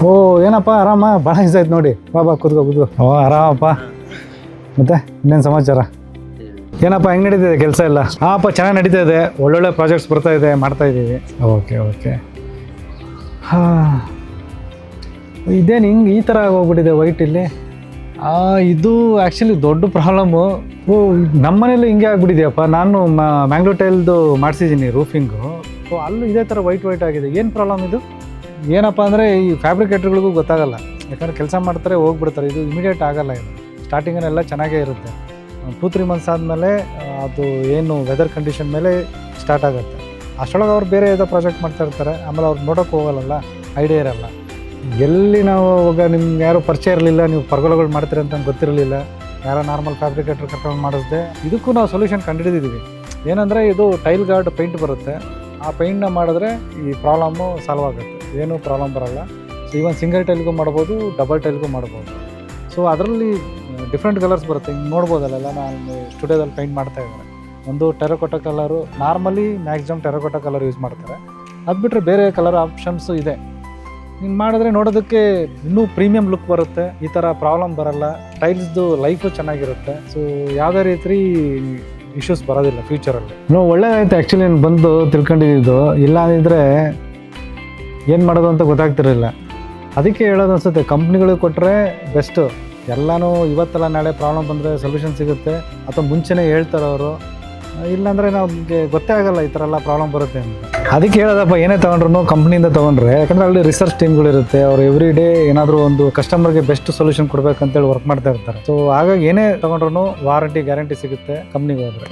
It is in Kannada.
ಓ ಏನಪ್ಪ ಆರಾಮ ಭಾಳ ದಿವಸ ಆಯ್ತು ನೋಡಿ. ಬಾ ಕೂತ್ಕೋ. ಓ ಆರಾಮಪ್ಪ. ಮತ್ತೆ ಇನ್ನೇನು ಸಮಾಚಾರ? ಏನಪ್ಪ ಹೆಂಗೆ ನಡೀತಿದೆ ಕೆಲಸ ಎಲ್ಲ? ಹಾಂಪ್ಪ ಚೆನ್ನಾಗಿ ನಡೀತಾ ಇದೆ. ಒಳ್ಳೊಳ್ಳೆ ಪ್ರಾಜೆಕ್ಟ್ಸ್ ಬರ್ತಾ ಇದೆ, ಮಾಡ್ತಾ ಇದ್ದೀವಿ. ಓಕೆ ಹಾಂ, ಇದೇನು ಹಿಂಗೆ ಈ ಥರ ಹೋಗ್ಬಿಟ್ಟಿದೆ ವೈಟ್ ಇಲ್ಲಿ? ಇದು ಆ್ಯಕ್ಚುಲಿ ದೊಡ್ಡ ಪ್ರಾಬ್ಲಮ್ಮು. ಓ ನಮ್ಮ ಮನೇಲಿ ಹಿಂಗೆ ಆಗ್ಬಿಟ್ಟಿದೆಯಪ್ಪ. ನಾನು ಮ್ಯಾಂಗ್ಳೂರ್ ಟೈಲ್ದು ಮಾಡಿಸಿದ್ದೀನಿ ರೂಫಿಂಗು. ಸೊ ಅಲ್ಲೂ ಇದೇ ಥರ ವೈಟ್ ಆಗಿದೆ. ಏನು ಪ್ರಾಬ್ಲಮ್ ಇದು? ಏನಪ್ಪ ಅಂದರೆ ಈ ಫ್ಯಾಬ್ರಿಕೇಟ್ರ್ಗಳಿಗೂ ಗೊತ್ತಾಗಲ್ಲ. ಯಾಕಂದರೆ ಕೆಲಸ ಮಾಡ್ತಾರೆ ಹೋಗ್ಬಿಡ್ತಾರೆ. ಇದು ಇಮಿಡಿಯೇಟ್ ಆಗಲ್ಲ. ಇದು ಸ್ಟಾರ್ಟಿಂಗಲ್ಲೆಲ್ಲ ಚೆನ್ನಾಗೇ ಇರುತ್ತೆ. 2-3 ಮಂತ್ಸ್ ಆದಮೇಲೆ ಅದು ಏನು ವೆದರ್ ಕಂಡೀಷನ್ ಮೇಲೆ ಸ್ಟಾರ್ಟ್ ಆಗುತ್ತೆ. ಅಷ್ಟರೊಳಗೆ ಅವ್ರು ಬೇರೆ ಯಾವುದೋ ಪ್ರಾಜೆಕ್ಟ್ ಮಾಡ್ತಾ ಇರ್ತಾರೆ. ಆಮೇಲೆ ಅವ್ರು ನೋಡೋಕ್ಕೆ ಹೋಗಲ್ಲ, ಐಡಿಯಾ ಇರಲ್ಲ. ಎಲ್ಲಿ ನಾವು ಇವಾಗ ನಿಮ್ಗೆ ಯಾರೂ ಪರಿಚಯ ಇರಲಿಲ್ಲ, ನೀವು ಪರ್ಗೊಲಗಳು ಮಾಡ್ತೀರಿ ಅಂತ ಗೊತ್ತಿರಲಿಲ್ಲ, ಯಾರೋ ನಾರ್ಮಲ್ ಫ್ಯಾಬ್ರಿಕೇಟ್ರ್ ಕರ್ಕೊಂಡು ಮಾಡಿಸ್ದೆ. ಇದಕ್ಕೂ ನಾವು ಸೊಲ್ಯೂಷನ್ ಕಂಡುಹಿಡಿದಿದ್ದೀವಿ. ಏನಂದರೆ ಇದು ಟೈಲ್ ಗಾರ್ಡ್ ಪೇಂಟ್ ಬರುತ್ತೆ. ಆ ಪೇಂಟ್ನ ಮಾಡಿದ್ರೆ ಈ ಪ್ರಾಬ್ಲಮ್ಮು ಸಾಲ್ವ್ ಆಗುತ್ತೆ, ಏನೂ ಪ್ರಾಬ್ಲಮ್ ಬರೋಲ್ಲ. ಸೊ ಈವನ್ ಸಿಂಗಲ್ ಟೈಲ್ಗೂ ಮಾಡ್ಬೋದು, ಡಬಲ್ ಟೈಲ್ಗೂ ಮಾಡ್ಬೋದು. ಸೊ ಅದರಲ್ಲಿ ಡಿಫ್ರೆಂಟ್ ಕಲರ್ಸ್ ಬರುತ್ತೆ. ಹಿಂಗೆ ನೋಡ್ಬೋದಲ್ಲ, ನಾನು ಸ್ಟುಡಿಯೋದಲ್ಲಿ ಪೇಂಟ್ ಮಾಡ್ತಾ ಇದ್ದಾರೆ. ಒಂದು terracotta colour, normally maximum terracotta colour use ಮಾಡ್ತಾರೆ. ಅದು ಬಿಟ್ಟರೆ ಬೇರೆ ಕಲರ್ ಆಪ್ಷನ್ಸು ಇದೆ. ಹಿಂಗೆ ಮಾಡಿದ್ರೆ ನೋಡೋದಕ್ಕೆ ಇನ್ನೂ ಪ್ರೀಮಿಯಂ ಲುಕ್ ಬರುತ್ತೆ. ಈ ಥರ ಪ್ರಾಬ್ಲಮ್ ಬರೋಲ್ಲ. ಟೈಲ್ಸ್ದು ಲೈಫು ಚೆನ್ನಾಗಿರುತ್ತೆ. ಸೊ ಯಾವುದೇ ರೀತಿ ಇಶ್ಯೂಸ್ ಬರೋದಿಲ್ಲ ಫ್ಯೂಚರಲ್ಲಿ. ಒಳ್ಳೆದಾಯ್ತು ಆ್ಯಕ್ಚುಲಿ ನಾನು ಬಂದು ತಿಳ್ಕೊಂಡಿದ್ದು. ಇಲ್ಲ ಅಂದಿದ್ರೆ ಏನು ಮಾಡೋದು ಅಂತ ಗೊತ್ತಾಗ್ತಿರಲಿಲ್ಲ. ಅದಕ್ಕೆ ಹೇಳೋದು ಅನಿಸುತ್ತೆ, ಕಂಪ್ನಿಗಳಿಗೆ ಕೊಟ್ಟರೆ ಬೆಸ್ಟು. ಎಲ್ಲನೂ ಇವತ್ತಲ್ಲ ನಾಳೆ ಪ್ರಾಬ್ಲಮ್ ಬಂದರೆ ಸೊಲ್ಯೂಷನ್ ಸಿಗುತ್ತೆ, ಅಥವಾ ಮುಂಚೆನೇ ಹೇಳ್ತಾರೆ ಅವರು. ಇಲ್ಲಾಂದರೆ ನಮಗೆ ಗೊತ್ತೇ ಆಗಲ್ಲ ಈ ಥರ ಎಲ್ಲ ಪ್ರಾಬ್ಲಮ್ ಬರುತ್ತೆ ಅಂತ. ಅದಕ್ಕೆ ಹೇಳೋದಪ್ಪ, ಏನೇ ತೊಗೊಂಡ್ರು ಕಂಪ್ನಿಯಿಂದ ತೊಗೊಂಡ್ರೆ, ಯಾಕಂದರೆ ಅಲ್ಲಿ ರಿಸರ್ಚ್ ಟೀಮ್ಗಳಿರುತ್ತೆ. ಅವರು ಎವ್ರಿ ಡೇ ಏನಾದರೂ ಒಂದು ಕಸ್ಟಮರ್ಗೆ ಬೆಸ್ಟ್ ಸೊಲ್ಯೂಷನ್ ಕೊಡಬೇಕಂತೇಳಿ ವರ್ಕ್ ಮಾಡ್ತಾ ಇರ್ತಾರೆ. ಸೊ ಹಾಗಾಗಿ ಏನೇ ತೊಗೊಂಡ್ರು ವಾರಂಟಿ ಗ್ಯಾರಂಟಿ ಸಿಗುತ್ತೆ ಕಂಪ್ನಿಗೆ ಹೋದರೆ.